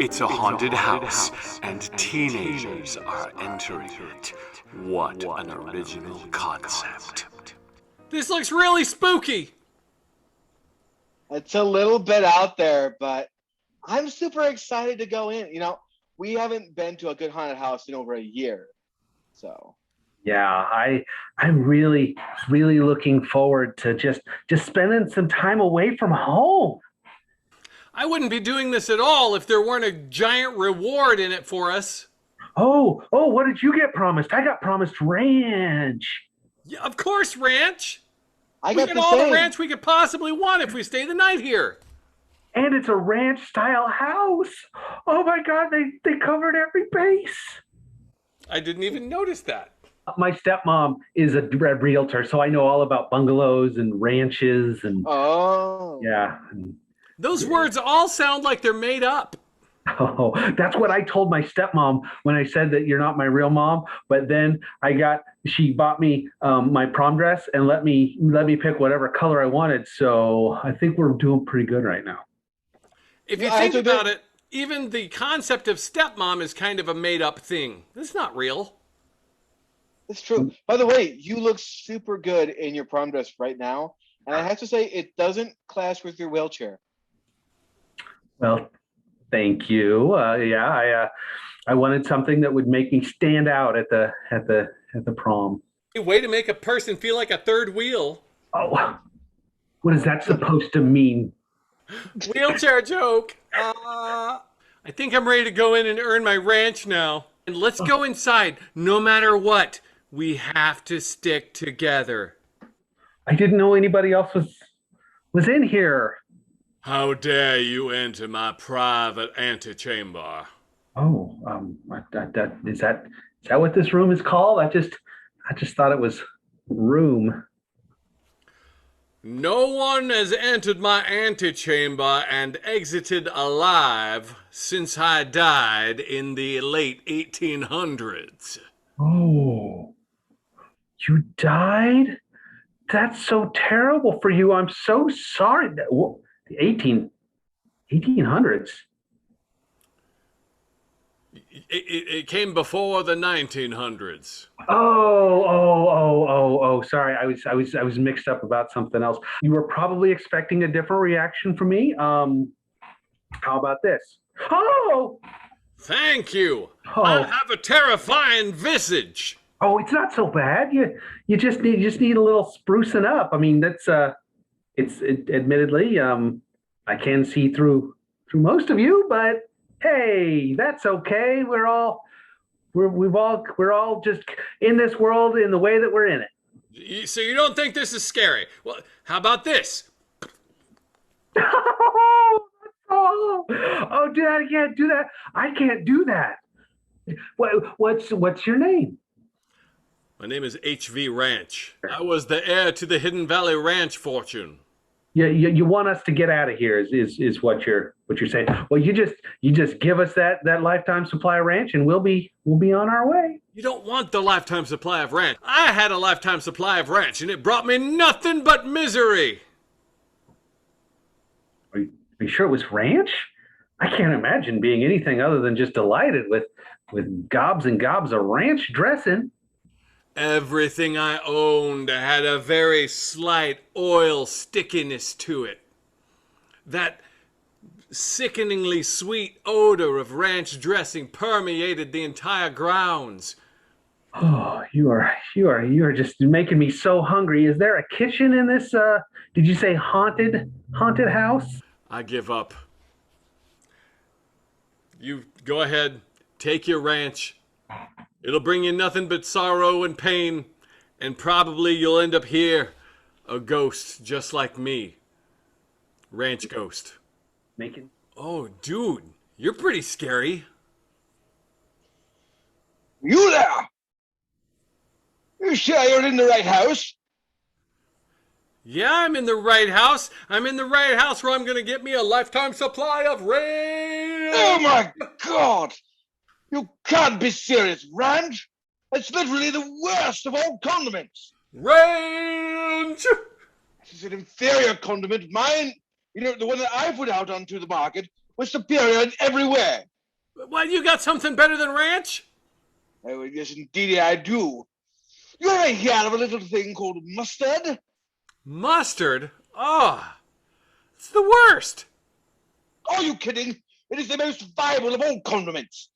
It's a haunted house, and teenagers are entering it. What an original concept. This looks really spooky. It's a little bit out there, but I'm super excited to go in. You know, we haven't been to a good haunted house in over a year. So Yeah, I'm really looking forward to just spending some time away from home. I wouldn't be doing this at all if there weren't a giant reward in it for us. Oh, what did you get promised? I got promised ranch. Yeah, of course, ranch. I We got get the all the same. ranch we could possibly want if we stay the night here. And it's a ranch style house. Oh my God, they covered every base. I didn't even notice that. My stepmom is a realtor, so I know all about bungalows and ranches and Oh. yeah. Those words all sound like they're made up. Oh, that's what I told my stepmom when I said that you're not my real mom. But then she bought me my prom dress and let me pick whatever color I wanted. So I think we're doing pretty good right now. If you Yeah, think I about it, even the concept of stepmom is kind of a made up thing. It's not real. It's true. By the way, you look super good in your prom dress right now. And I have to say, it doesn't clash with your wheelchair. Well, thank you. I wanted something that would make me stand out at the prom. Way to make a person feel like a third wheel. Oh, what is that supposed to mean? Wheelchair joke. I think I'm ready to go in and earn my ranch now. And let's go inside. No matter what, we have to stick together. I didn't know anybody else was in here. How dare you enter my private antechamber? Oh, is that what this room is called? I just thought it was room. No one has entered my antechamber and exited alive since I died in the late 1800s. Oh, you died? That's so terrible for you. I'm so sorry. The 1800s. It came before the 1900s. Oh. Sorry, I was mixed up about something else. You were probably expecting a different reaction from me. How about this? Oh! Thank you. Oh. I have a terrifying visage. Oh, it's not so bad. You just need a little sprucing up. I mean, that's admittedly I can see through most of you, but hey, that's okay. We're all just in this world in the way that we're in it. So you don't think this is scary? Well, how about this? Oh, Dad, I can't do that. I can't do that. What's your name? My name is H.V. Ranch. I was the heir to the Hidden Valley Ranch fortune. Yeah, you want us to get out of here is what you're saying. Well, you just give us that lifetime supply of ranch and we'll be on our way. You don't want the lifetime supply of ranch. I had a lifetime supply of ranch and it brought me nothing but misery. Are you sure it was ranch? I can't imagine being anything other than just delighted with gobs and gobs of ranch dressing. Everything I owned had a very slight oil stickiness to it. That sickeningly sweet odor of ranch dressing permeated the entire grounds. Oh, you are just making me so hungry. Is there a kitchen in this did you say haunted house? I give up. You go ahead, take your ranch. It'll bring you nothing but sorrow and pain, and probably you'll end up here, a ghost just like me. Ranch ghost. Making. Oh, dude, you're pretty scary. You there? You sure you're in the right house? Yeah, I'm in the right house. I'm in the right house where I'm going to get me a lifetime supply of ranch. Oh my God! You can't be serious, Ranch. It's literally the worst of all condiments. Ranch! This is an inferior condiment. Mine, the one that I put out onto the market, was superior in every way. What, you got something better than ranch? Oh, yes, indeed I do. You ever hear of a little thing called mustard? Mustard? Oh, it's the worst. Are you kidding? It is the most viable of all condiments.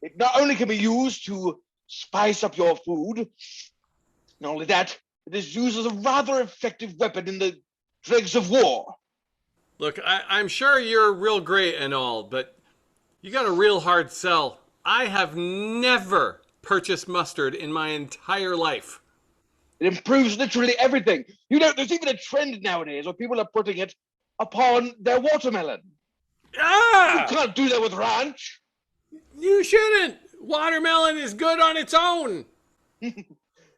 It not only can be used to spice up your food, not only that, it is used as a rather effective weapon in the dregs of war. Look, I'm sure you're real great and all, but you got a real hard sell. I have never purchased mustard in my entire life. It improves literally everything. You know, there's even a trend nowadays where people are putting it upon their watermelon. Ah! You can't do that with ranch. You shouldn't. Watermelon is good on its own.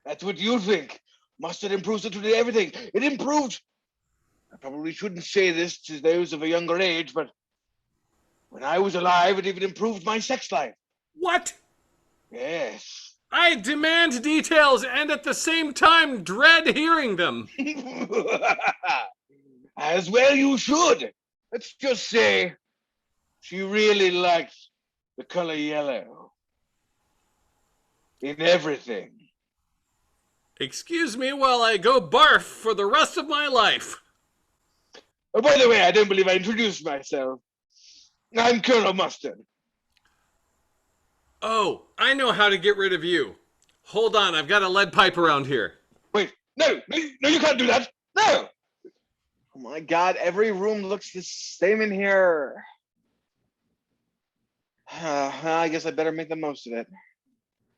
That's what you think. Mustard improves literally everything. It improved. I probably shouldn't say this to those of a younger age, but when I was alive, it even improved my sex life. What? Yes. I demand details and at the same time dread hearing them. As well you should. Let's just say she really liked the color yellow. In everything. Excuse me while I go barf for the rest of my life. Oh, by the way, I don't believe I introduced myself. I'm Colonel Mustard. Oh, I know how to get rid of you. Hold on, I've got a lead pipe around here. Wait, no, you can't do that. No. Oh my God, every room looks the same in here. I guess I better make the most of it.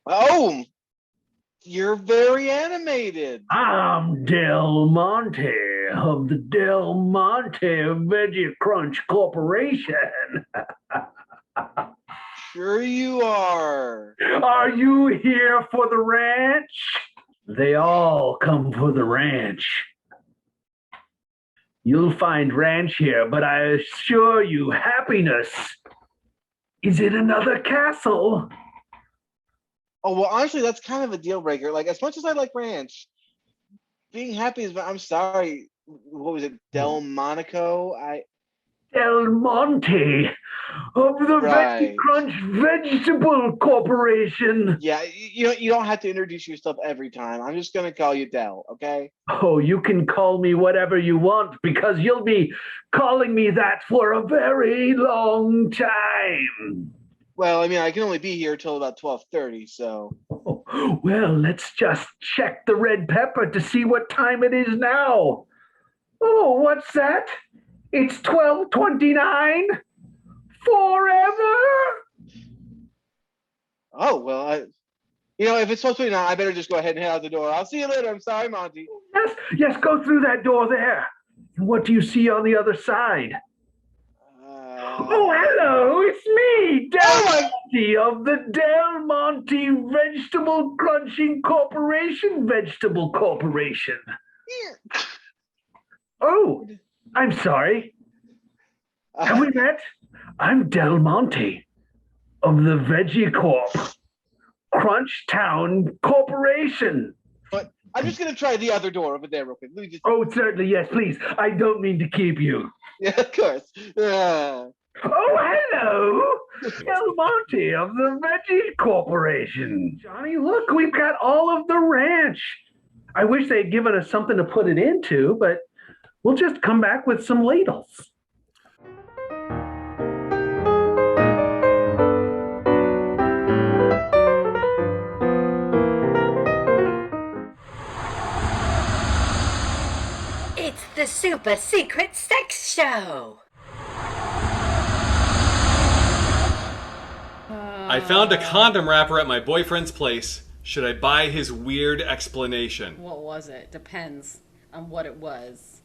Oh, you're very animated. I'm Del Monte of the Del Monte Veggie Crunch Corporation. Sure you are. Are you here for the ranch? They all come for the ranch. You'll find ranch here, but I assure you happiness is in another castle. Oh, well, honestly, that's kind of a deal breaker. Like, as much as I like ranch, being happy is, I'm sorry, what was it, Del Monaco? Del Monte of the Veggie Right. Crunch Vegetable Corporation. Yeah, you don't have to introduce yourself every time. I'm just gonna call you Del, okay? Oh, you can call me whatever you want because you'll be calling me that for a very long time. Well, I mean, I can only be here till about 12:30, so. Oh, well, let's just check the red pepper to see what time it is now. Oh, what's that? It's 12:29? Forever? Oh, well, if it's 12:29, I better just go ahead and head out the door. I'll see you later. I'm sorry, Monty. Yes, go through that door there. And what do you see on the other side? Oh, hello, it's me, Del Monte of the Del Monte Vegetable Corporation. Oh, I'm sorry. Have we met? I'm Del Monte of the Veggie Corp, Crunch Town Corporation. But I'm just gonna try the other door over there real quick. Let me just. Oh, certainly, yes, please. I don't mean to keep you. Yeah, of course. Oh, hello, Del Monte of the Veggie Corporation. Johnny, look, we've got all of the ranch. I wish they'd given us something to put it into, but we'll just come back with some ladles. It's the Super Secret Sex Show! I found a condom wrapper at my boyfriend's place. Should I buy his weird explanation? What was it? Depends on what it was.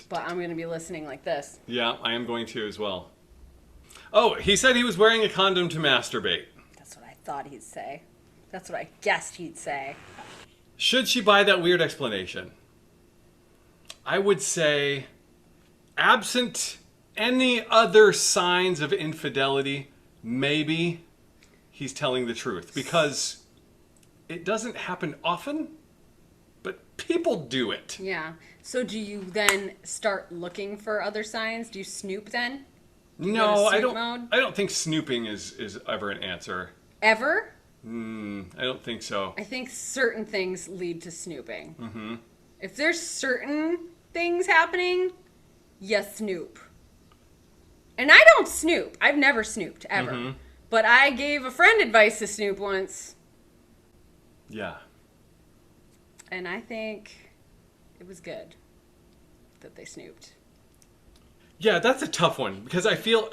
But I'm going to be listening like this. Yeah, I am going to as well. Oh, he said he was wearing a condom to masturbate. That's what I thought he'd say. That's what I guessed he'd say. Should she buy that weird explanation? I would say, absent any other signs of infidelity, maybe he's telling the truth. Because it doesn't happen often, but people do it. Yeah. So do you then start looking for other signs? Do you snoop then? No, I snoop don't. mode? I don't think snooping is ever an answer. Ever? I don't think so. I think certain things lead to snooping. Mm-hmm. If there's certain things happening, you snoop. And I don't snoop. I've never snooped, ever. Mm-hmm. But I gave a friend advice to snoop once. Yeah. And I think it was good that they snooped. Yeah, that's a tough one because I feel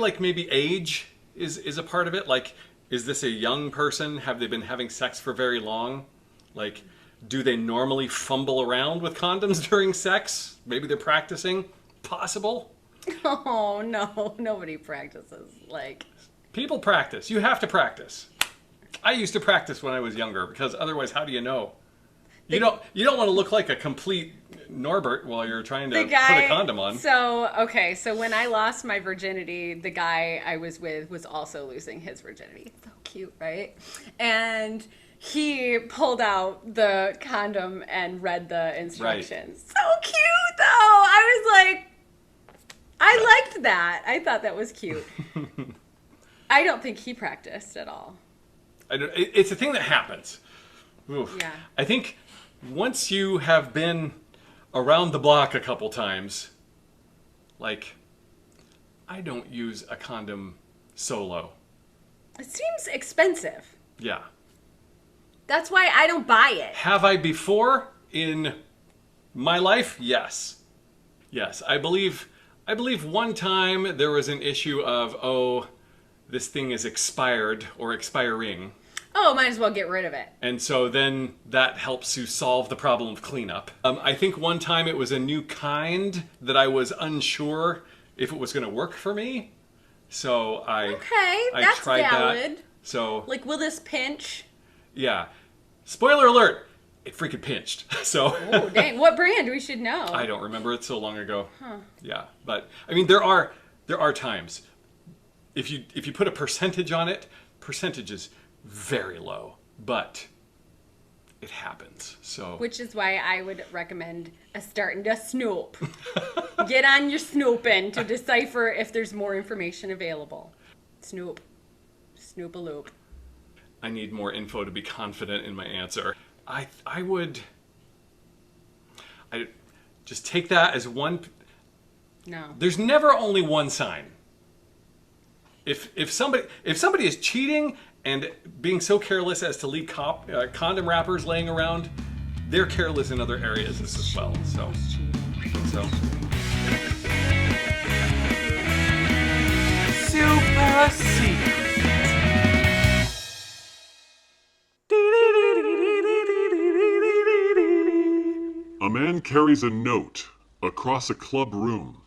like maybe age is a part of it. Like, is this a young person? Have they been having sex for very long? Like, do they normally fumble around with condoms during sex? Maybe they're practicing. Possible. Oh no, nobody practices. Like, people practice. You have to practice. I used to practice when I was younger because otherwise, how do you know? You don't want to look like a complete Norbert while you're trying to put a condom on. So when I lost my virginity, the guy I was with was also losing his virginity. So cute, right? And he pulled out the condom and read the instructions. Right. So cute, though. I was like, I liked that. I thought that was cute. I don't think he practiced at all. It's a thing that happens. Oof. Yeah. I think once you have been around the block a couple times, like, I don't use a condom solo. It seems expensive. Yeah. That's why I don't buy it. Have I before in my life? Yes. Yes. I believe one time there was an issue of, this thing is expired or expiring. Oh, might as well get rid of it. And so then that helps you solve the problem of cleanup. I think one time it was a new kind that I was unsure if it was going to work for me. So I tried valid. That. So, like, will this pinch? Yeah. Spoiler alert, it freaking pinched. So. Oh, dang. What brand? We should know. I don't remember, it so long ago. Huh. Yeah. But, I mean, there are times. If you put a percentage on it, percentage is very low, but it happens. So, which is why I would recommend starting to snoop. Get on your snooping to decipher if there's more information available. Snoop. Snoop-a-loop. I need more info to be confident in my answer. I would just take that as one. No. There's never only one sign. If somebody is cheating and being so careless as to leave condom wrappers laying around, they're careless in other areas as well. So. Super secret. A man carries a note across a club room.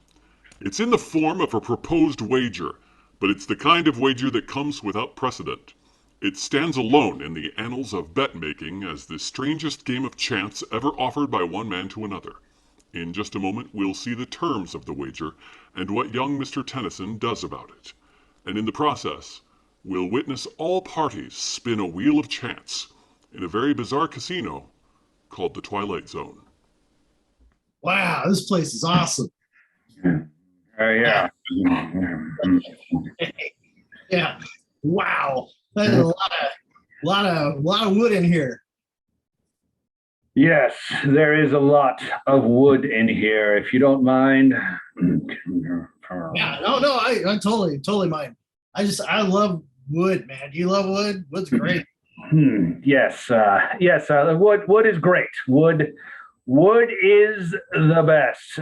It's in the form of a proposed wager, but it's the kind of wager that comes without precedent. It stands alone in the annals of bet-making as the strangest game of chance ever offered by one man to another. In just a moment, we'll see the terms of the wager and what young Mr. Tennyson does about it. And in the process, we'll witness all parties spin a wheel of chance in a very bizarre casino called the Twilight Zone. Wow, this place is awesome. Yeah. Yeah. Wow. There's a lot of wood in here. Yes, there is a lot of wood in here, if you don't mind. Yeah, no, I totally mind. I love wood, man. Do you love wood? Wood's great. Yes. Wood is great. Wood is the best.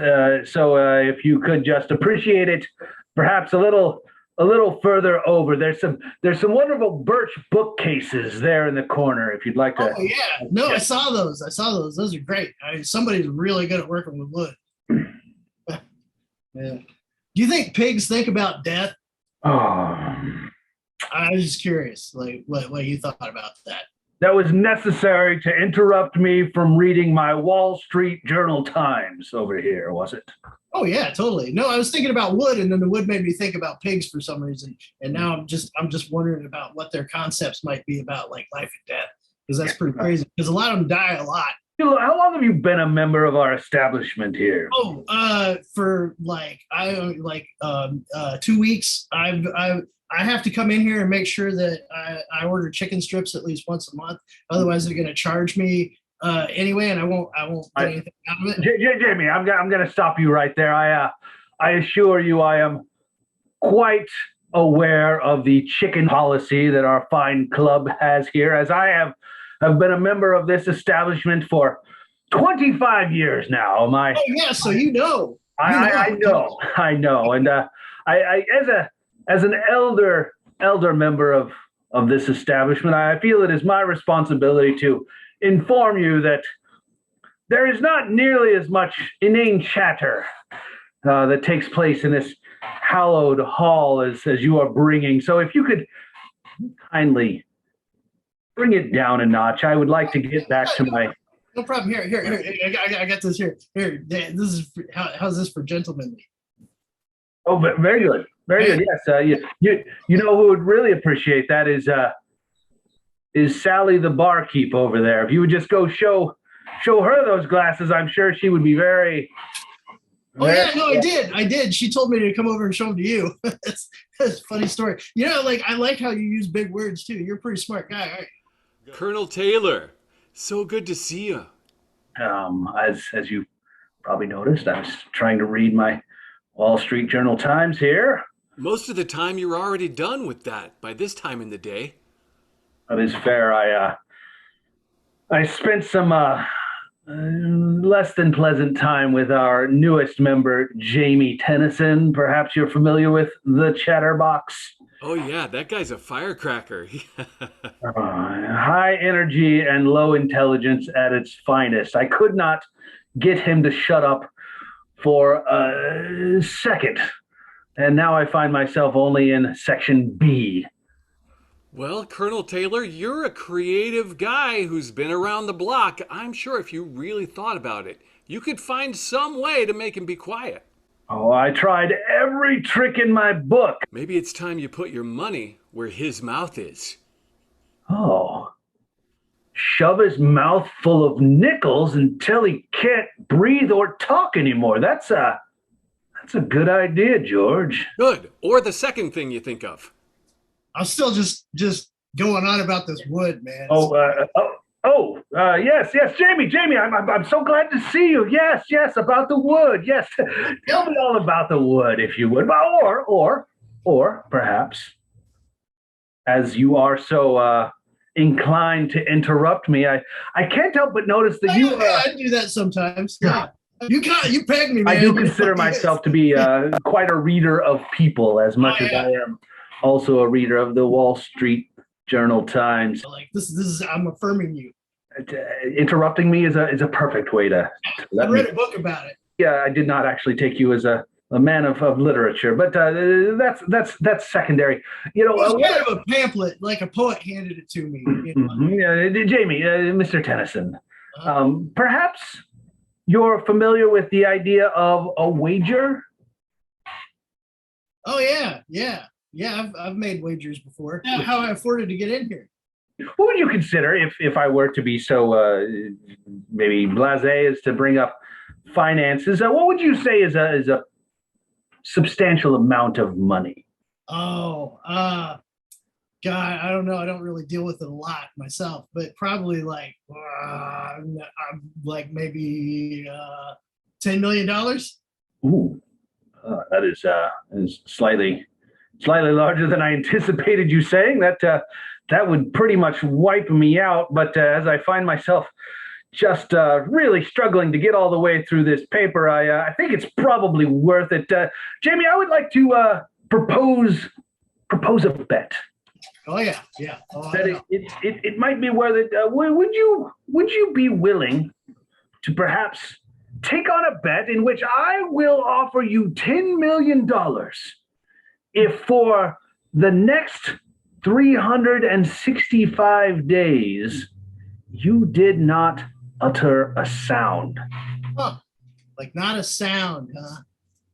So if you could just appreciate it, perhaps a little further over. There's some wonderful birch bookcases there in the corner. If you'd like to. Oh yeah, no, I saw those. Those are great. Somebody's really good at working with wood. Yeah. Do you think pigs think about death? Oh. I was just curious, like what you thought about that. That was necessary to interrupt me from reading my Wall Street Journal Times over here, was it? Oh yeah, totally. No, I was thinking about wood, and then the wood made me think about pigs for some reason. And now I'm just wondering about what their concepts might be about, like life and death, because that's pretty crazy. Because a lot of them die a lot, How long have you been a member of our establishment here? Oh, for like 2 weeks. I have to come in here and make sure that I order chicken strips at least once a month. Otherwise, they're going to charge me anyway, and I won't get anything out of it. Jamie, I'm going to stop you right there. I assure you, I am quite aware of the chicken policy that our fine club has here, as I have been a member of this establishment for 25 years now. Oh yeah, so you know. I know, and I as an elder member of this establishment, I feel it is my responsibility to inform you that there is not nearly as much inane chatter that takes place in this hallowed hall as you are bringing. So if you could kindly bring it down a notch, I would like to get back to my. No problem. Here. I got this here. Here, this is how's this for gentlemanly? Oh, very good, very good. Yes, you know who would really appreciate that is Sally the barkeep over there. If you would just go show her those glasses, I'm sure she would be very. Oh yeah, no, I did. She told me to come over and show them to you. that's a funny story. You know, like I like how you use big words too. You're a pretty smart guy. Right? Colonel Taylor, so good to see you. As you probably noticed, I was trying to read my Wall Street Journal Times here. Most of the time you're already done with that by this time in the day. That is fair. I spent some less than pleasant time with our newest member, Jamie Tennyson. Perhaps you're familiar with the Chatterbox. Oh yeah, that guy's a firecracker. High energy and low intelligence at its finest. I could not get him to shut up for a second. And now I find myself only in section B. Well, Colonel Taylor, you're a creative guy who's been around the block. I'm sure if you really thought about it, you could find some way to make him be quiet. Oh, I tried every trick in my book. Maybe it's time you put your money where his mouth is. Oh. Shove his mouth full of nickels until he can't breathe or talk anymore. That's a good idea, George. Good. Or the second thing you think of. I'm still just going on about this wood, man. Yes, Jamie, I'm so glad to see you. Yes, about the wood. Yes, tell me all about the wood, if you would. Or perhaps, as you are so inclined to interrupt me, I can't help but notice that you. I do that sometimes. Yeah. You pegged me, man. I do consider myself to be quite a reader of people, as much as I am also a reader of the Wall Street Journal Times. Like this is I'm affirming you. Interrupting me is a perfect way to I read a book about it. Yeah, I did not actually take you as a man of literature, but that's secondary. You know, it was kind of a pamphlet, like a poet handed it to me. You know? Jamie, Mr. Tennyson, perhaps you're familiar with the idea of a wager? Oh yeah. I've made wagers before. How I afforded to get in here. What would you consider if I were to be so maybe blasé as to bring up finances? What would you say is a substantial amount of money? Oh, God, I don't know. I don't really deal with it a lot myself, but probably like maybe $10 million. Ooh, that is slightly larger than I anticipated you saying. That would pretty much wipe me out. But as I find myself just really struggling to get all the way through this paper, I think it's probably worth it. Jamie, I would like to propose a bet. Oh yeah. Oh, that it might be worth it. Would you be willing to perhaps take on a bet in which I will offer you $10 million if for the next 365 days you did not utter a sound? Huh. Like not a sound, huh?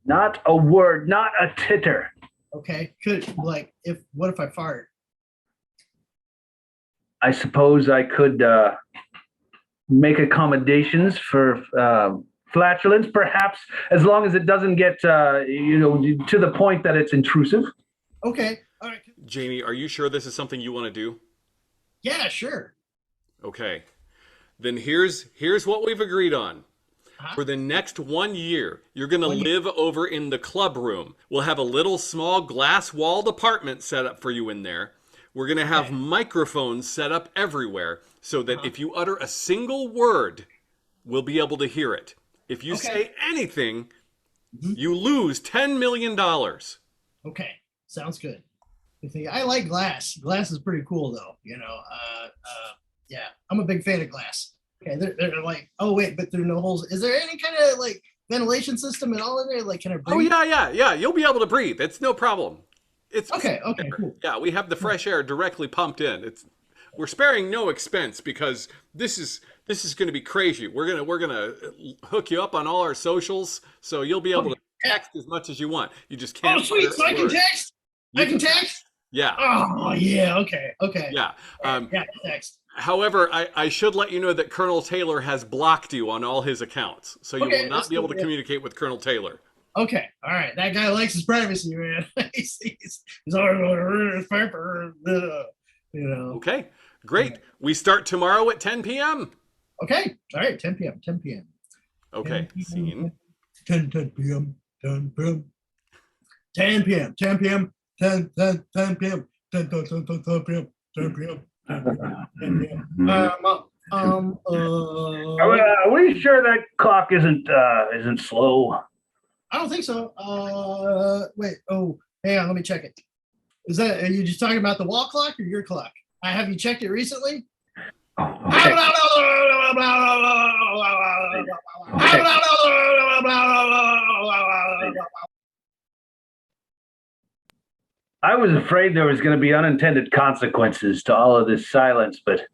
Not a word, not a titter. Okay. What if I fart? I suppose I could make accommodations for flatulence, perhaps, as long as it doesn't get to the point that it's intrusive. Okay. All right. Jamie, are you sure this is something you want to do? Yeah, sure. Okay. Then here's what we've agreed on. For the next 1 year, you're going to live over in the club room. We'll have a little small glass-walled apartment set up for you in there. We're going to have microphones set up everywhere so that if you utter a single word, we'll be able to hear it. If you say anything, you lose $10 million. Okay, sounds good. I like glass. Glass is pretty cool, though. Yeah, I'm a big fan of glass. Okay, they're like, oh wait, but there are no holes. Is there any kind of like ventilation system at all in there? Like, can I breathe? Oh yeah. You'll be able to breathe. It's no problem. It's okay, cool. Yeah, we have the fresh air directly pumped in. We're sparing no expense because this is going to be crazy. We're gonna hook you up on all our socials, so you'll be able to text as much as you want. You just can't. Oh, sweet! So I can text. I can text. Yeah. Oh yeah. Okay. Yeah. Text. However, I should let you know that Colonel Taylor has blocked you on all his accounts, so you will not be able to communicate with Colonel Taylor. Okay, all right. That guy likes his privacy, man. he's always paper, Okay, great. We start tomorrow at 10 p.m. Okay, all right. 10 p.m. 10 p.m. Okay, 10 scene. 10 p.m. 10 p.m. 10 p.m. 10 p.m. 10 p.m. 10 p.m. 10 p.m. Are we sure that clock isn't slow? I don't think so. Wait. Oh, hang on. Let me check it. Are you just talking about the wall clock or your clock? Have you checked it recently? Okay. I was afraid there was going to be unintended consequences to all of this silence, but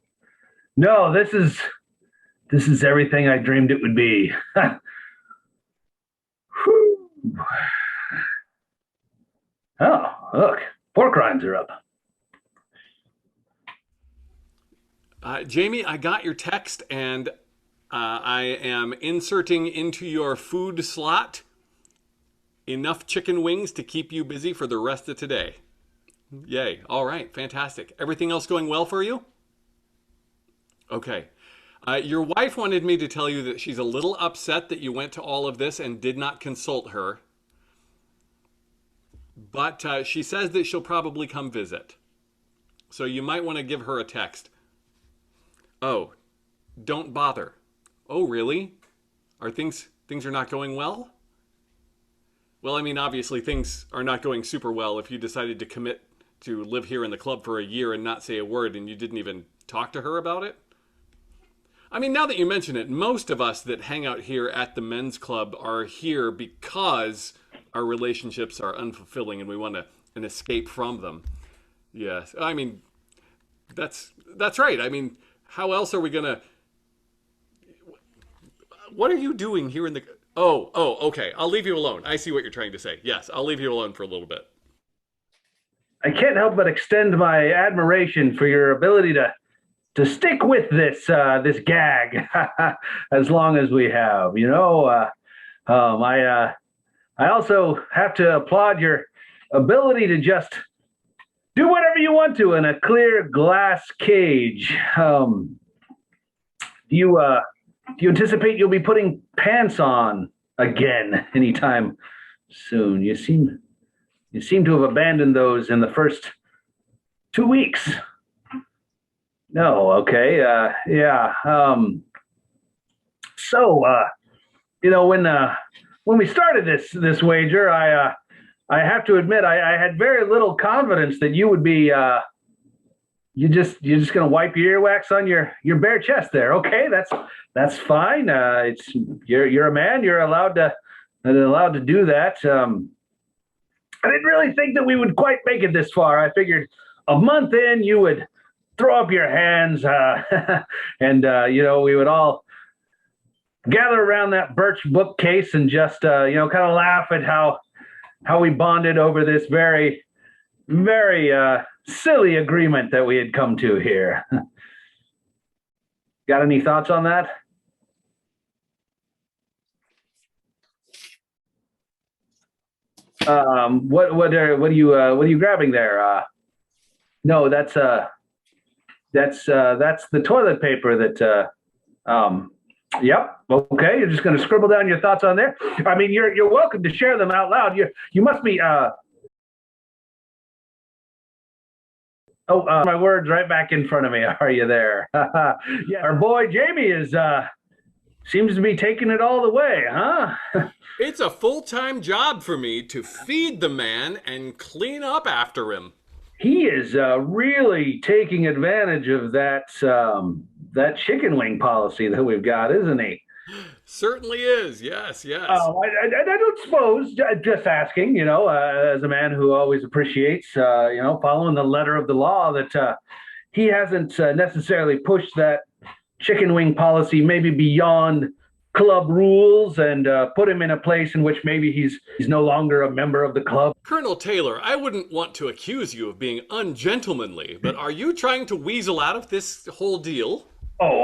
no, this is everything I dreamed it would be. Oh, look, pork rinds are up. Jamie, I got your text, and I am inserting into your food slot enough chicken wings to keep you busy for the rest of today. Yay. All right. Fantastic. Everything else going well for you? Okay. Your wife wanted me to tell you that she's a little upset that you went to all of this and did not consult her. But she says that she'll probably come visit. So you might want to give her a text. Oh, don't bother. Oh, really? Things are not going well? Well, I mean, obviously things are not going super well if you decided to commit to live here in the club for a year and not say a word and you didn't even talk to her about it. I mean, now that you mention it, most of us that hang out here at the men's club are here because our relationships are unfulfilling and we want an escape from them. Yes, I mean, that's right. I mean, how else are we going to... What are you doing here in the... Oh, okay. I'll leave you alone. I see what you're trying to say. Yes, I'll leave you alone for a little bit. I can't help but extend my admiration for your ability to stick with this gag as long as we have. I also have to applaud your ability to just do whatever you want to in a clear glass cage. Do you anticipate you'll be putting pants on again anytime soon? You seem to have abandoned those in the first 2 weeks. No, okay, yeah. When we started this wager, I have to admit I had very little confidence that you would be you're just gonna wipe your earwax on your bare chest there. Okay, that's fine. You're a man. You're allowed to do that. I didn't really think that we would quite make it this far. I figured a month in you would throw up your hands and we would all gather around that birch bookcase and just kind of laugh at how we bonded over this very, very silly agreement that we had come to here. Got any thoughts on that? What are you grabbing there? No, that's the toilet paper that yep. Okay, you're just going to scribble down your thoughts on there. I mean, you're welcome to share them out loud. You must be my words right back in front of me. Are you there? Yeah, our boy Jamie is seems to be taking it all the way, huh? It's a full-time job for me to feed the man and clean up after him. He is really taking advantage of that chicken wing policy that we've got, isn't he? Certainly is. Yes, yes. Oh, I don't suppose. Just asking, as a man who always appreciates, following the letter of the law, that he hasn't necessarily pushed that chicken wing policy maybe beyond club rules and put him in a place in which maybe he's no longer a member of the club. Colonel Taylor, I wouldn't want to accuse you of being ungentlemanly, but are you trying to weasel out of this whole deal? Oh,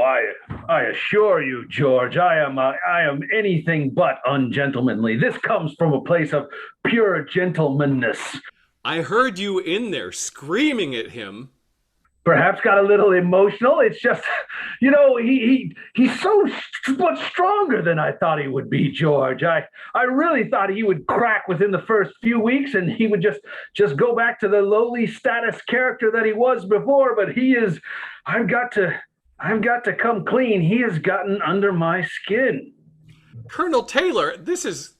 I assure you, George, I am anything but ungentlemanly. This comes from a place of pure gentlemanness. I heard you in there screaming at him. Perhaps got a little emotional. It's just, he's so much stronger than I thought he would be, George. I really thought he would crack within the first few weeks and he would just go back to the lowly status character that he was before. But I've got to come clean. He has gotten under my skin. Colonel Taylor, this is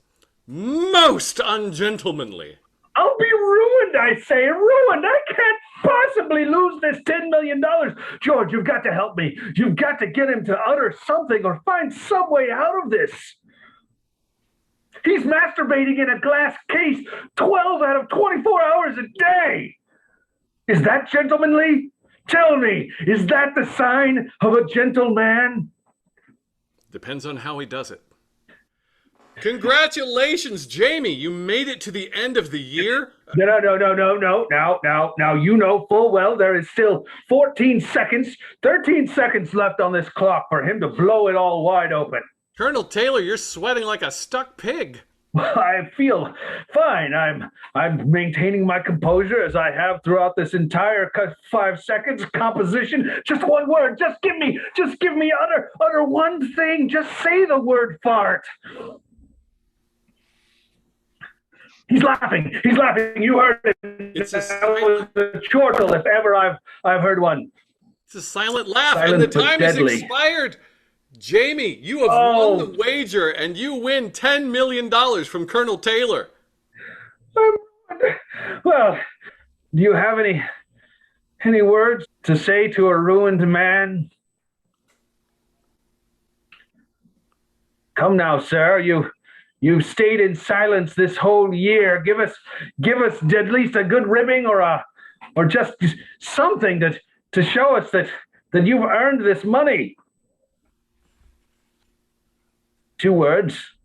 most ungentlemanly. I'll be ruined, I say, ruined. I can't possibly lose this $10 million. George, you've got to help me. You've got to get him to utter something or find some way out of this. He's masturbating in a glass case 12 out of 24 hours a day. Is that gentlemanly? Tell me, is that the sign of a gentleman? Depends on how he does it. Congratulations, Jamie. You made it to the end of the year. No. Now, you know full well there is still 13 seconds left on this clock for him to blow it all wide open. Colonel Taylor, you're sweating like a stuck pig. I feel fine. I'm maintaining my composure as I have throughout this entire 5 seconds composition. Just one word. Just give me utter one thing. Just say the word fart. He's laughing. You heard it. It's a silent chortle, if ever I've heard one. It's a silent laugh, Silent and the time has deadly. expired. Jamie, you have won the wager, and you win $10 million from Colonel Taylor. Well, do you have any words to say to a ruined man? Come now, sir. You've stayed in silence this whole year. Give us at least a good ribbing or just something to show us that you've earned this money. 2 words.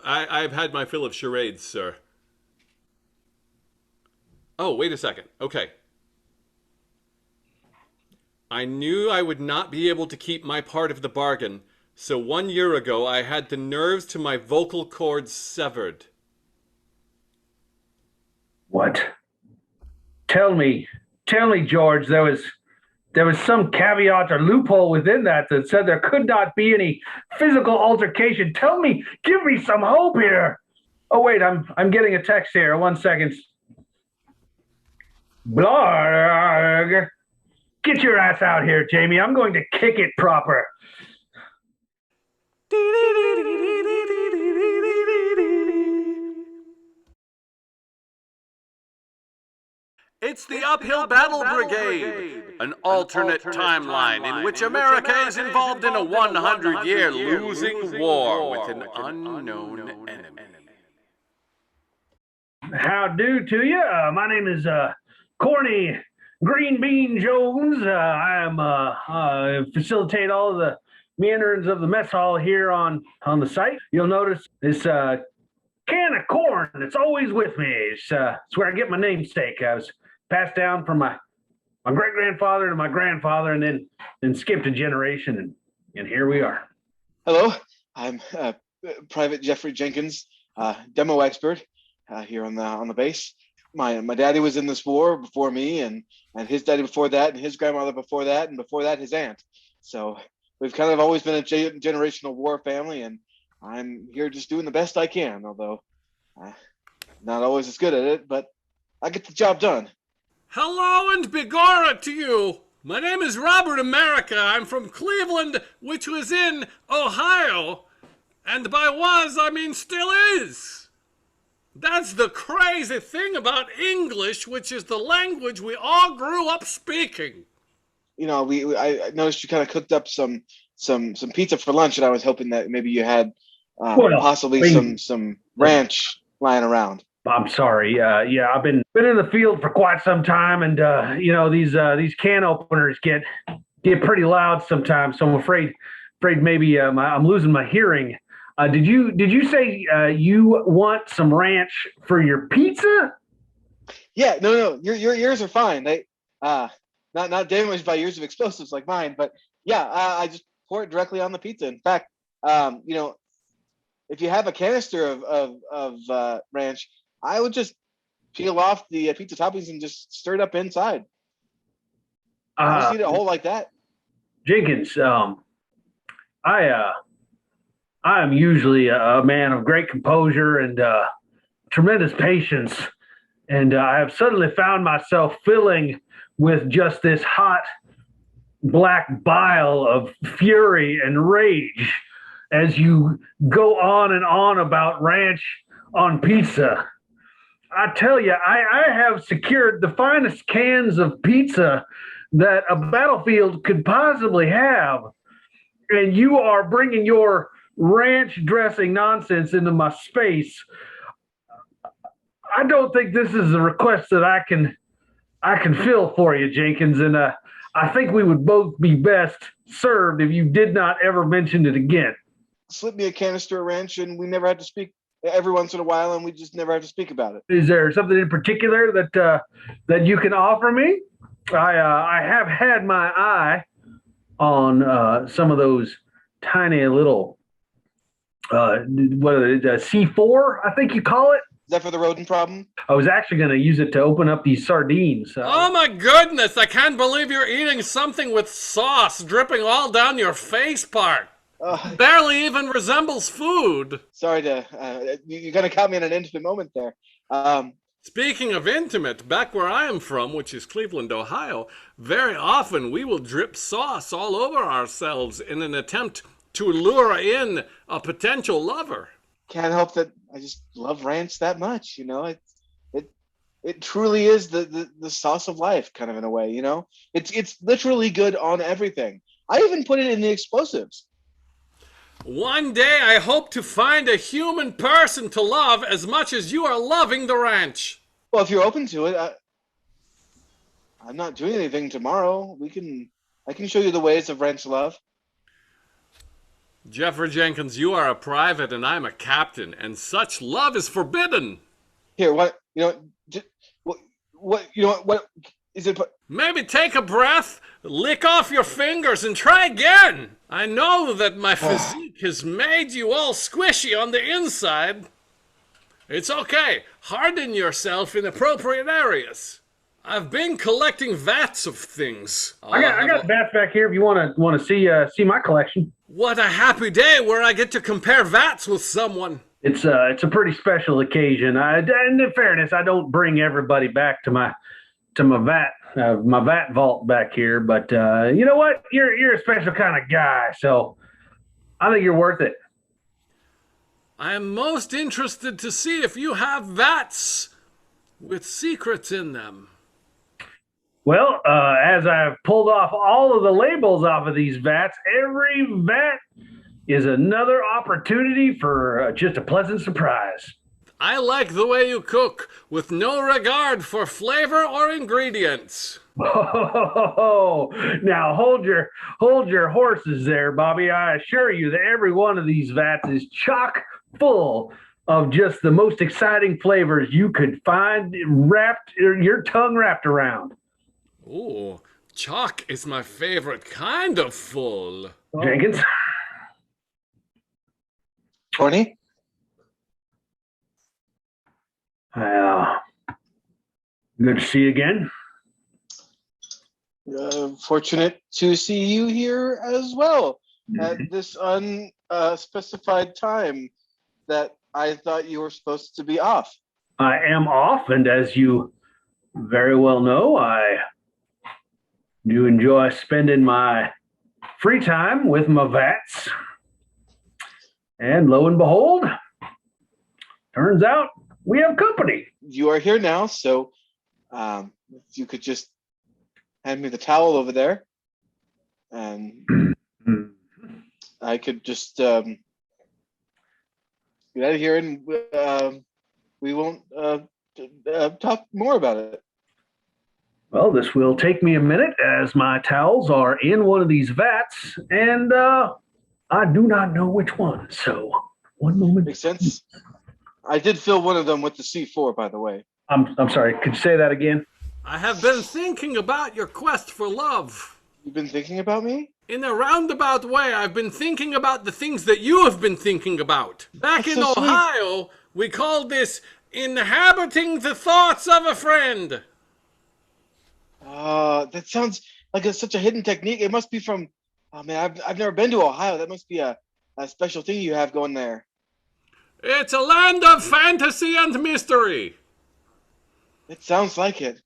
I've had my fill of charades, sir. Oh, wait a second. Okay. I knew I would not be able to keep my part of the bargain, so 1 year ago I had the nerves to my vocal cords severed. What? Tell me, George, there was some caveat or loophole within that said there could not be any physical altercation. Tell me, give me some hope here. Oh wait, I'm getting a text here. 1 second. Blarg. Get your ass out here, Jamie. I'm going to kick it proper. It's the Uphill Battle Brigade, an alternate timeline in which America is involved in a 100-year losing war with an unknown enemy. How do to you? My name is Corny Green Bean Jones. I facilitate all of the meanderings of the mess hall here on the site. You'll notice this can of corn that's always with me. It's where I get my namesake. I was passed down from my great-grandfather to my grandfather and then skipped a generation. And And here we are. Hello, I'm Private Jeffrey Jenkins, demo expert here on the base. My daddy was in this war before me, and his daddy before that, and his grandmother before that, and before that his aunt. So we've kind of always been a generational war family, and I'm here just doing the best I can, although not always as good at it, but I get the job done. Hello and begorra to you. My name is Robert America. I'm from Cleveland, which was in Ohio. And by was, I mean still is. That's the crazy thing about English, which is the language we all grew up speaking. You know, I noticed you kind of cooked up some pizza for lunch, and I was hoping that maybe you had possibly some ranch lying around. I'm sorry. Yeah, I've been in the field for quite some time, and these can openers get pretty loud sometimes. So I'm afraid maybe I'm losing my hearing. Did you say you want some ranch for your pizza? Yeah, no, your ears are fine. They not damaged by years of explosives like mine, but yeah, I just pour it directly on the pizza. In fact, if you have a canister of ranch, I would just peel off the pizza toppings and just stir it up inside. I just eat it whole like that. Jenkins, I am usually a man of great composure and tremendous patience, and I have suddenly found myself filling with just this hot black bile of fury and rage as you go on and on about ranch on pizza. I tell you, I have secured the finest cans of pizza that a battlefield could possibly have, and you are bringing your ranch dressing nonsense into my space. I don't think this is a request that I can fill for you, Jenkins, and I think we would both be best served if you did not ever mention it again. Slip me a canister of ranch, and we never have to speak. Every once in a while, and we just never have to speak about it. Is there something in particular that you can offer me? I have had my eye on some of those tiny little what are they, C4, I think you call it. Is that for the rodent problem? I was actually going to use it to open up these sardines. Oh my goodness, I can't believe you're eating something with sauce dripping all down your face part. Barely even resembles food. Sorry to, you kind of caught me in an intimate moment there. Speaking of intimate, back where I am from, which is Cleveland, Ohio, very often we will drip sauce all over ourselves in an attempt to lure in a potential lover. Can't help that I just love ranch that much, you know. It truly is the sauce of life, kind of, in a way, you know. It's literally good on everything. I even put it in the explosives. One day I hope to find a human person to love as much as you are loving the ranch. Well, if you're open to it, I'm not doing anything tomorrow. I can show you the ways of ranch love. Jeffrey Jenkins, you are a private and I'm a captain, and such love is forbidden. Here, what is it? Maybe take a breath, lick off your fingers, and try again. I know that my physique has made you all squishy on the inside. It's okay. Harden yourself in appropriate areas. I've been collecting vats of things. I got vats back here if you want to see my collection. What a happy day where I get to compare vats with someone. It's a pretty special occasion. And in fairness, I don't bring everybody back to my vat vault back here, but you know what? You're a special kind of guy, so I think you're worth it. I am most interested to see if you have vats with secrets in them. Well, as I've pulled off all of the labels off of these vats, every vat is another opportunity for just a pleasant surprise. I like the way you cook, with no regard for flavor or ingredients. Oh, now hold your horses there, Bobby. I assure you that every one of these vats is chock full of just the most exciting flavors you could find, your tongue wrapped around. Ooh, Chalk is my favorite kind of full. Jenkins? Corny? Good to see you again. Fortunate to see you here as well at this unspecified time that I thought you were supposed to be off. I am off, and as you very well know, I do enjoy spending my free time with my vats. And lo and behold, turns out we have company. You are here now, so if you could just hand me the towel over there, and I could just get out of here, and we won't talk more about it. Well, this will take me a minute as my towels are in one of these vats, and I do not know which one. So, one moment. Makes sense. I did fill one of them with the C4, by the way. I'm sorry. Could you say that again? I have been thinking about your quest for love. You've been thinking about me? In a roundabout way, I've been thinking about the things that you have been thinking about. Back That's in so sweet. Ohio, we called this inhabiting the thoughts of a friend. That sounds like such a hidden technique. It must be from. Oh man, I've never been to Ohio. That must be a special thing you have going there. It's a land of fantasy and mystery. It sounds like it.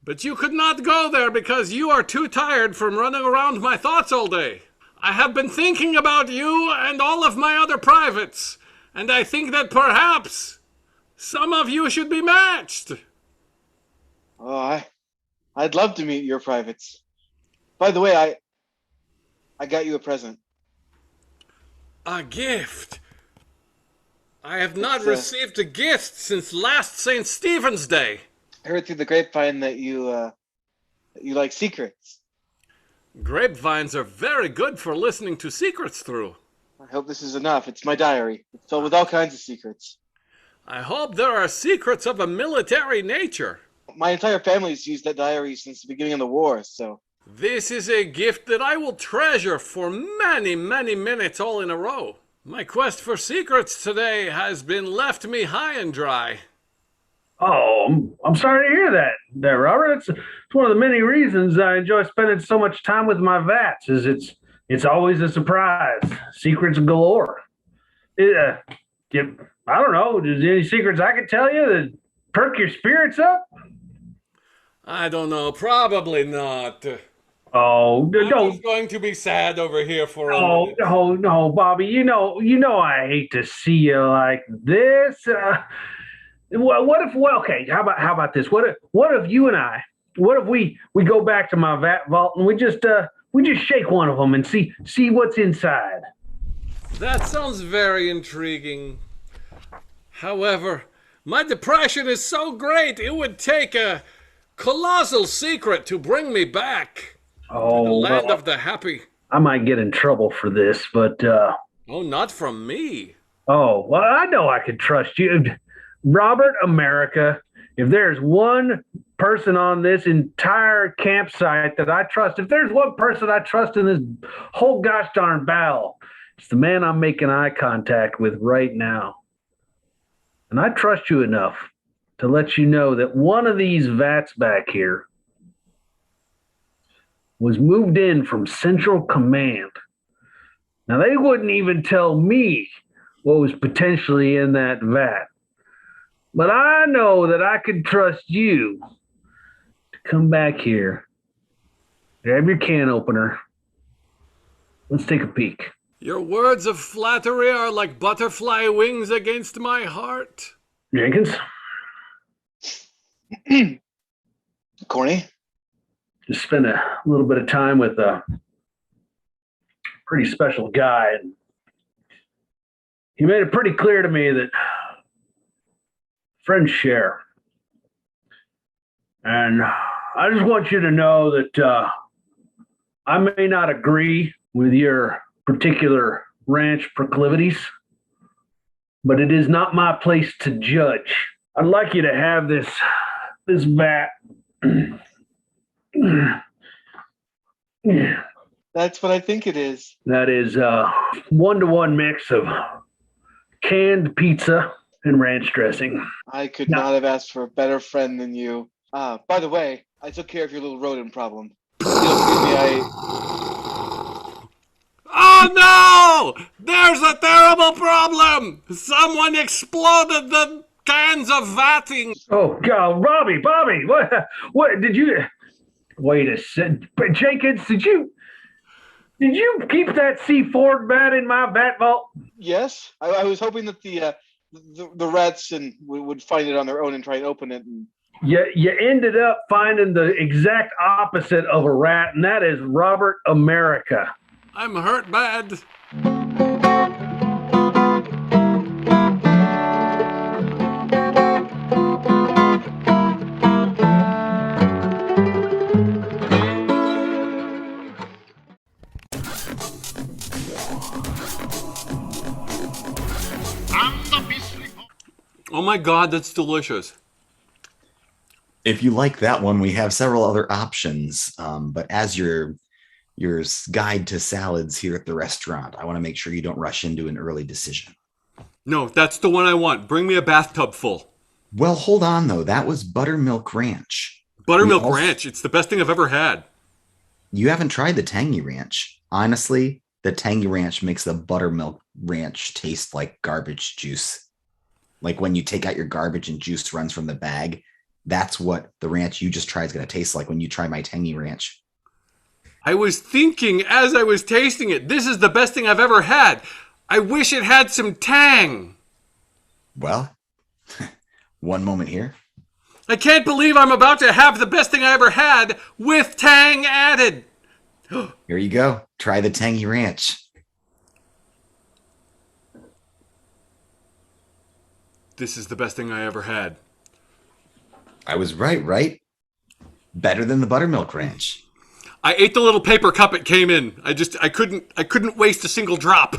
But you could not go there because you are too tired from running around my thoughts all day. I have been thinking about you and all of my other privates, and I think that perhaps some of you should be matched. Oh, I'd love to meet your privates. By the way, I got you a present. A gift? I have not It's, received a gift since last St. Stephen's Day. I heard through the grapevine that you like secrets. Grapevines are very good for listening to secrets through. I hope this is enough. It's my diary. It's filled with all kinds of secrets. I hope there are secrets of a military nature. My entire family's used that diary since the beginning of the war, so. This is a gift that I will treasure for many, many minutes all in a row. My quest for secrets today has been left me high and dry. Oh, I'm sorry to hear that, Robert. It's one of the many reasons I enjoy spending so much time with my vats. It's always a surprise, secrets galore. I don't know. Is there any secrets I could tell you that perk your spirits up? I don't know. Probably not. Oh, I'm don't. just going to be sad over here for a Oh, minute. no, Bobby. You know I hate to see you like this. What if? Well, okay. How about this? What if you and I? What if we go back to my vat vault and we just shake one of them and see what's inside? That sounds very intriguing. However, my depression is so great it would take a colossal secret to bring me back to the land of the happy. I might get in trouble for this, but Oh, not from me. oh, well, I know I could trust you. Robert America, if there's one person on this entire campsite that I trust, if there's one person I trust in this whole gosh darn battle, it's the man I'm making eye contact with right now. And I trust you enough to let you know that one of these vats back here was moved in from Central Command. Now, they wouldn't even tell me what was potentially in that vat. But I know that I could trust you to come back here, grab your can opener. Let's take a peek. Your words of flattery are like butterfly wings against my heart. Jenkins, Corny? just spent a little bit of time with a pretty special guy. And he made it pretty clear to me that friends share. And I just want you to know that I may not agree with your particular ranch proclivities, but it is not my place to judge. I'd like you to have this vat Yeah, That's what I think it is. that is a 1-to-1 mix of canned pizza and ranch dressing. I could No. not have asked for a better friend than you. By the way, I took care of your little rodent problem. Oh no! There's a terrible problem! Someone exploded the cans of vatting! Oh God, Bobby, what did you? Wait a second, Jenkins, did you keep that C4 vat in my vat vault? Yes, I was hoping that the rats would find it on their own and try and open it. And You ended up finding the exact opposite of a rat, and that is Robert America. I'm hurt bad. Oh my God, that's delicious. If you like that one, we have several other options. But as your guide to salads here at the restaurant, I want to make sure you don't rush into an early decision. No, that's the one I want. Bring me a bathtub full. Well, hold on, though. That was Buttermilk Ranch. Buttermilk Ranch. It's the best thing I've ever had. You haven't tried the Tangy Ranch. Honestly, the Tangy Ranch makes the Buttermilk Ranch taste like garbage juice. Like when you take out your garbage and juice runs from the bag. That's what the ranch you just tried is going to taste like when you try my Tangy Ranch. I was thinking as I was tasting it, this is the best thing I've ever had. I wish it had some tang. Well, one moment here. I can't believe I'm about to have the best thing I ever had with tang added. Here you go. Try the Tangy Ranch. This is the best thing I ever had. I was right? Better than the Buttermilk Ranch. I ate the little paper cup it came in. I couldn't waste a single drop.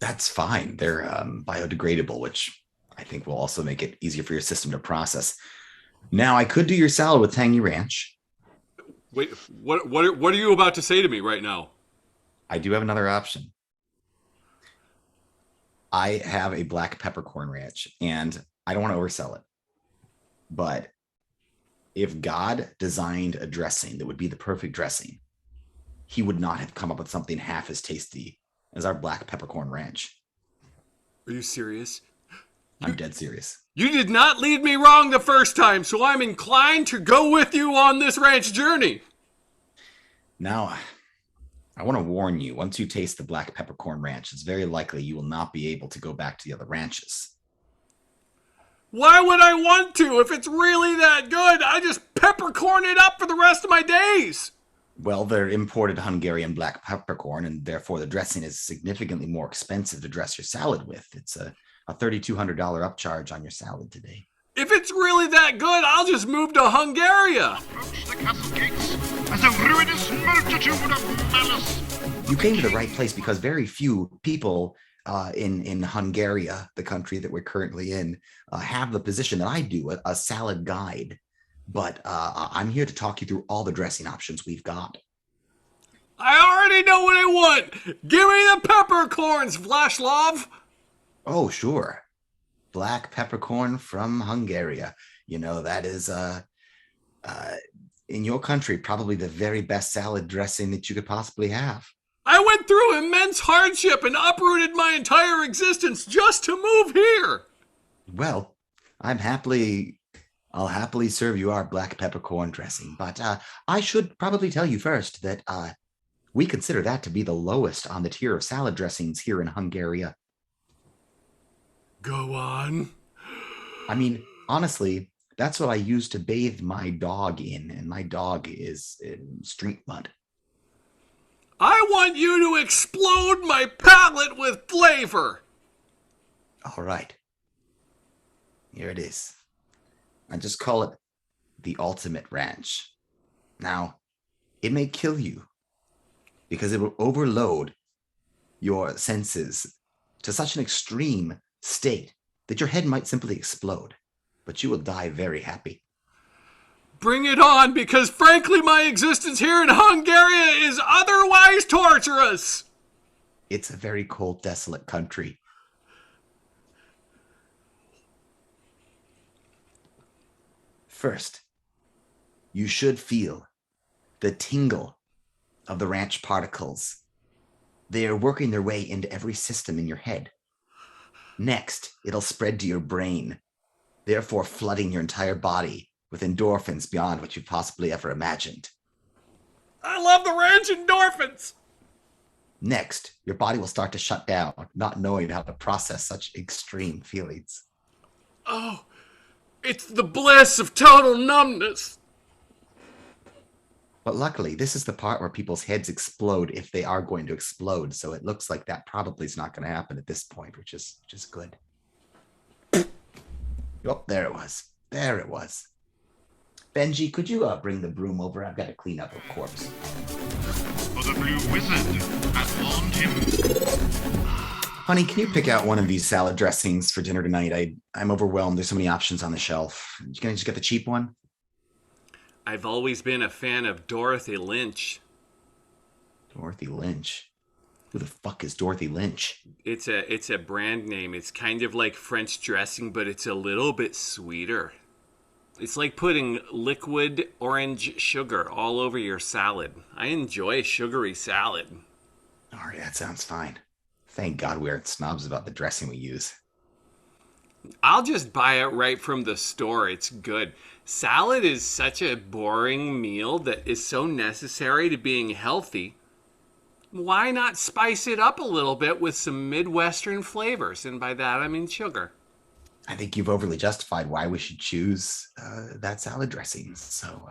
That's fine. They're biodegradable, which I think will also make it easier for your system to process. Now, I could do your salad with Tangy Ranch. Wait, what are you about to say to me right now? I do have another option. I have a black peppercorn ranch, and I don't want to oversell it. But if God designed a dressing that would be the perfect dressing, he would not have come up with something half as tasty as our black peppercorn ranch. Are you serious? I'm dead serious. You did not lead me wrong the first time, so I'm inclined to go with you on this ranch journey. Now, I want to warn you, once you taste the black peppercorn ranch, it's very likely you will not be able to go back to the other ranches. Why would I want to if it's really that good? I just peppercorn it up for the rest of my days. Well, they're imported Hungarian black peppercorn, and therefore the dressing is significantly more expensive to dress your salad with. It's a $3,200 upcharge on your salad today. If it's really that good, I'll just move to Hungary. Approach the castle gates as a ruinous multitude of malice. You came to the right place because very few people in Hungary, the country that we're currently in, have the position that I do, a salad guide. But I'm here to talk you through all the dressing options we've got. I already know what I want. Give me the peppercorns, Vlaslav. Oh, sure. Black peppercorn from Hungary. You know, that is, in your country, probably the very best salad dressing that you could possibly have. I went through immense hardship and uprooted my entire existence just to move here. Well, I'll happily serve you our black peppercorn dressing. But I should probably tell you first that we consider that to be the lowest on the tier of salad dressings here in Hungary. Go on. I mean, honestly, that's what I use to bathe my dog in, and my dog is in street mud. I want you to explode my palate with flavor. All right. Here it is. I just call it the ultimate ranch. Now, it may kill you because it will overload your senses to such an extreme state that your head might simply explode, but you will die very happy. Bring it on, because frankly my existence here in Hungary is otherwise torturous. It's a very cold, desolate country. First, you should feel the tingle of the ranch particles. They are working their way into every system in your head. Next, it'll spread to your brain, therefore flooding your entire body with endorphins beyond what you've possibly ever imagined. I love the ranch endorphins. Next, your body will start to shut down, not knowing how to process such extreme feelings. Oh, it's the bliss of total numbness. But luckily, this is the part where people's heads explode if they are going to explode. So it looks like that probably is not going to happen at this point, which is good. Oh, there it was. There it was. Benji, could you bring the broom over? I've got to clean up a corpse. For the Blue Wizard has warned him. Honey, can you pick out one of these salad dressings for dinner tonight? I'm overwhelmed. There's so many options on the shelf. You can just get the cheap one? I've always been a fan of Dorothy Lynch. Dorothy Lynch? Who the fuck is Dorothy Lynch? It's a brand name. It's kind of like French dressing, but it's a little bit sweeter. It's like putting liquid orange sugar all over your salad. I enjoy sugary salad. All right, that sounds fine. Thank God we aren't snobs about the dressing we use. I'll just buy it right from the store. It's good. Salad is such a boring meal that is so necessary to being healthy. Why not spice it up a little bit with some Midwestern flavors? And by that, I mean sugar. I think you've overly justified why we should choose that salad dressing. So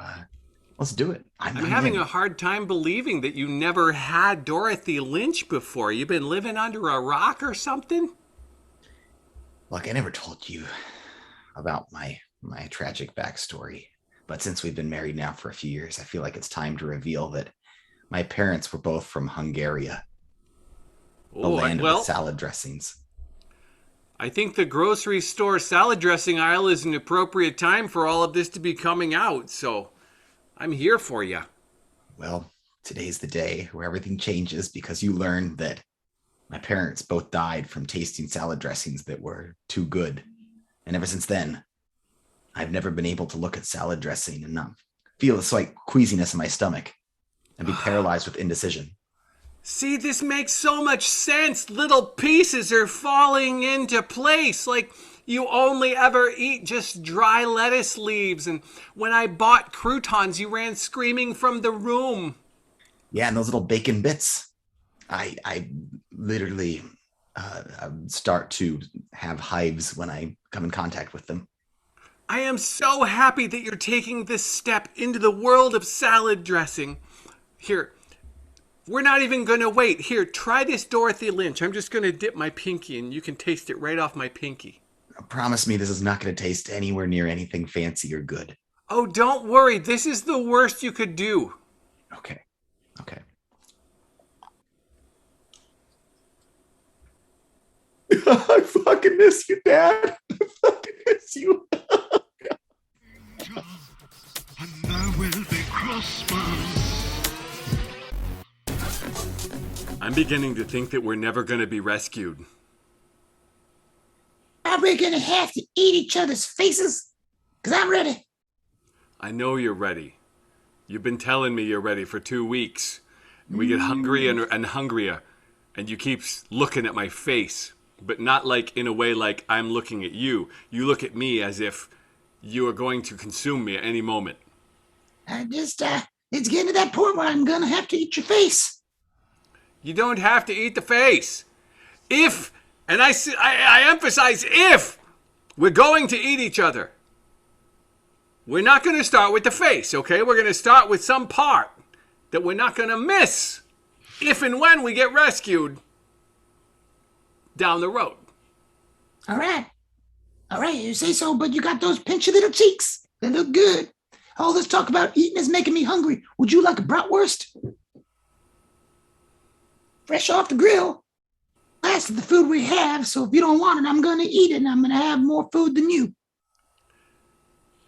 let's do it. I'm having a hard time believing that you never had Dorothy Lynch before. You've been living under a rock or something? Look, I never told you about my tragic backstory. But since we've been married now for a few years, I feel like it's time to reveal that my parents were both from Hungary, the land of the salad dressings. I think the grocery store salad dressing aisle is an appropriate time for all of this to be coming out, so I'm here for you. Well, today's the day where everything changes because you learn that my parents both died from tasting salad dressings that were too good. And ever since then, I've never been able to look at salad dressing and not feel a slight queasiness in my stomach and be paralyzed with indecision. See, this makes so much sense. Little pieces are falling into place. Like you only ever eat just dry lettuce leaves. And when I bought croutons, you ran screaming from the room. Yeah, and those little bacon bits. I literally start to have hives when I come in contact with them. I am so happy that you're taking this step into the world of salad dressing. Here, we're not even going to wait. Here, try this Dorothy Lynch. I'm just going to dip my pinky and you can taste it right off my pinky. Promise me this is not going to taste anywhere near anything fancy or good. Oh, don't worry. This is the worst you could do. Okay. I fucking miss you, Dad. I fucking miss you. And there will be crossbows. I'm beginning to think that we're never going to be rescued. Are we gonna have to eat each other's faces? Because I'm ready. I know you're ready. You've been telling me you're ready for 2 weeks. And we get hungry and hungrier. And you keep looking at my face. But not like in a way like I'm looking at you. You look at me as if you are going to consume me at any moment. It's getting to that point where I'm gonna have to eat your face. You don't have to eat the face. If, and I emphasize if, we're going to eat each other. We're not going to start with the face, okay? We're going to start with some part that we're not going to miss if and when we get rescued down the road. All right, you say so, but you got those pinchy little cheeks. They look good. All this talk about eating is making me hungry. Would you like a bratwurst? Fresh off the grill. Last of the food we have, so if you don't want it, I'm going to eat it, and I'm going to have more food than you.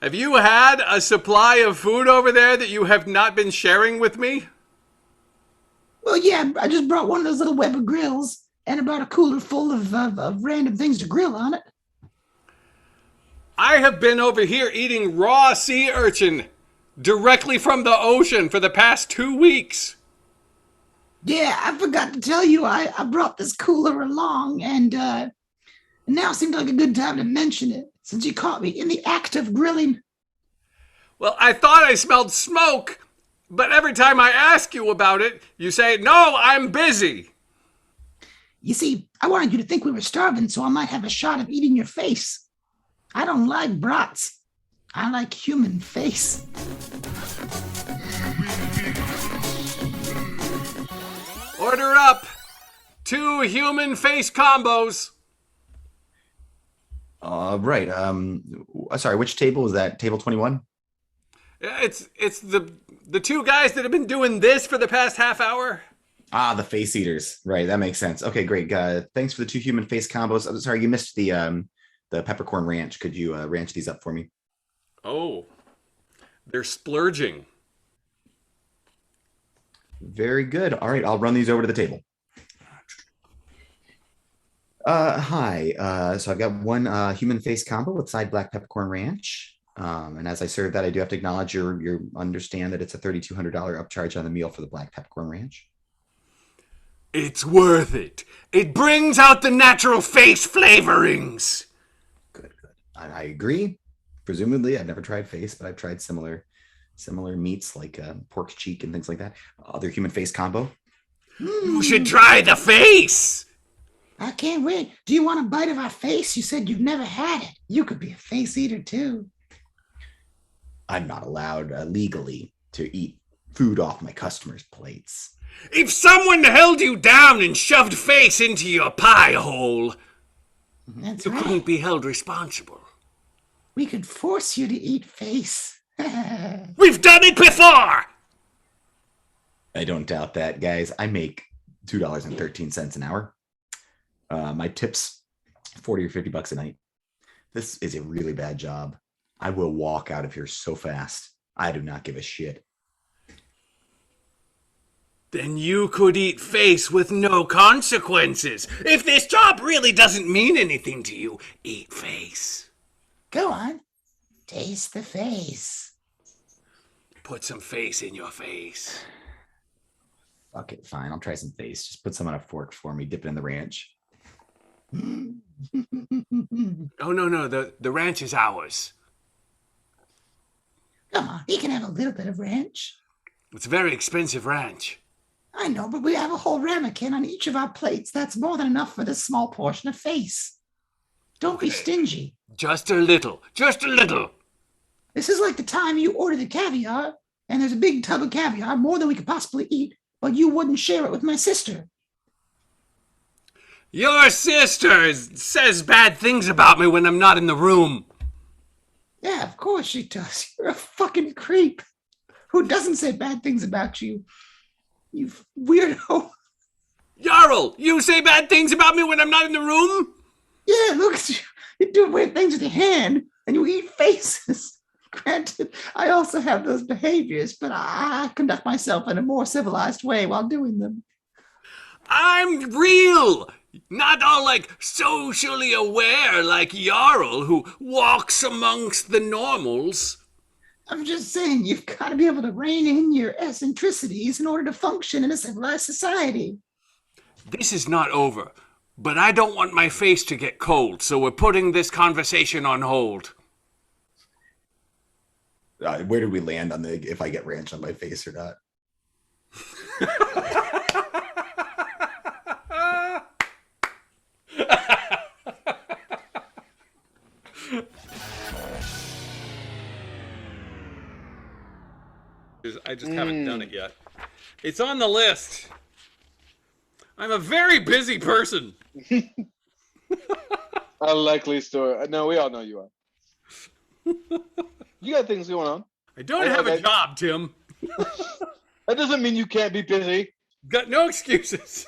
Have you had a supply of food over there that you have not been sharing with me? Well, yeah, I just brought one of those little Weber grills and about a cooler full of random things to grill on it. I have been over here eating raw sea urchin directly from the ocean for the past 2 weeks. Yeah, I forgot to tell you, I brought this cooler along, and now seemed like a good time to mention it, since you caught me in the act of grilling. Well, I thought I smelled smoke, but every time I ask you about it, you say, no, I'm busy. You see, I wanted you to think we were starving, so I might have a shot of eating your face. I don't like brats. I like human face. Order up 2 human face combos. Right. Sorry, which table was that? Table 21? It's the 2 guys that have been doing this for the past half hour. Ah, the face eaters. Right, that makes sense. Okay, great. Thanks for the 2 human face combos. I'm sorry, you missed the peppercorn ranch. Could you ranch these up for me? Oh, they're splurging. Very good. All right, I'll run these over to the table. Hi. So I've got 1 human face combo with side black peppercorn ranch. And as I serve that, I do have to acknowledge you understand that it's a $3,200 upcharge on the meal for the black peppercorn ranch. It's worth it. It brings out the natural face flavorings. Good. I agree. Presumably, I've never tried face, but I've tried similar meats like pork cheek and things like that. Other human face combo. You should try the face. I can't wait. Do you want a bite of our face? You said you've never had it. You could be a face eater too. I'm not allowed legally to eat food off my customers' plates. If someone held you down and shoved face into your pie hole, That's you right. couldn't be held responsible. We could force you to eat face. We've done it before! I don't doubt that, guys. I make $2.13 an hour. My tips, 40 or 50 bucks a night. This is a really bad job. I will walk out of here so fast. I do not give a shit. Then you could eat face with no consequences. If this job really doesn't mean anything to you, eat face. Go on. Taste the face. Put some face in your face. Fuck it, fine. I'll try some face. Just put some on a fork for me. Dip it in the ranch. Oh, no. The ranch is ours. Come on, he can have a little bit of ranch. It's a very expensive ranch. I know, but we have a whole ramekin on each of our plates. That's more than enough for this small portion of face. Don't be stingy. Just a little. Just a little. This is like the time you order the caviar, and there's a big tub of caviar, more than we could possibly eat, but you wouldn't share it with my sister. Your sister says bad things about me when I'm not in the room. Yeah, of course she does. You're a fucking creep. Who doesn't say bad things about you? You weirdo. Jarl, you say bad things about me when I'm not in the room? Yeah, look at you. You do weird things with your hand, and you eat faces. Granted, I also have those behaviors, but I conduct myself in a more civilized way while doing them. I'm real. Not all like socially aware like Jarl, who walks amongst the normals. I'm just saying, you've got to be able to rein in your eccentricities in order to function in a civilized society. This is not over, but I don't want my face to get cold, so we're putting this conversation on hold. Where did we land on the if I get ranch on my face or not? I just haven't done it yet. It's on the list. I'm a very busy person. A likely story. No, we all know you are. You got things going on. I don't have a job, Tim. That doesn't mean you can't be busy. Got no excuses.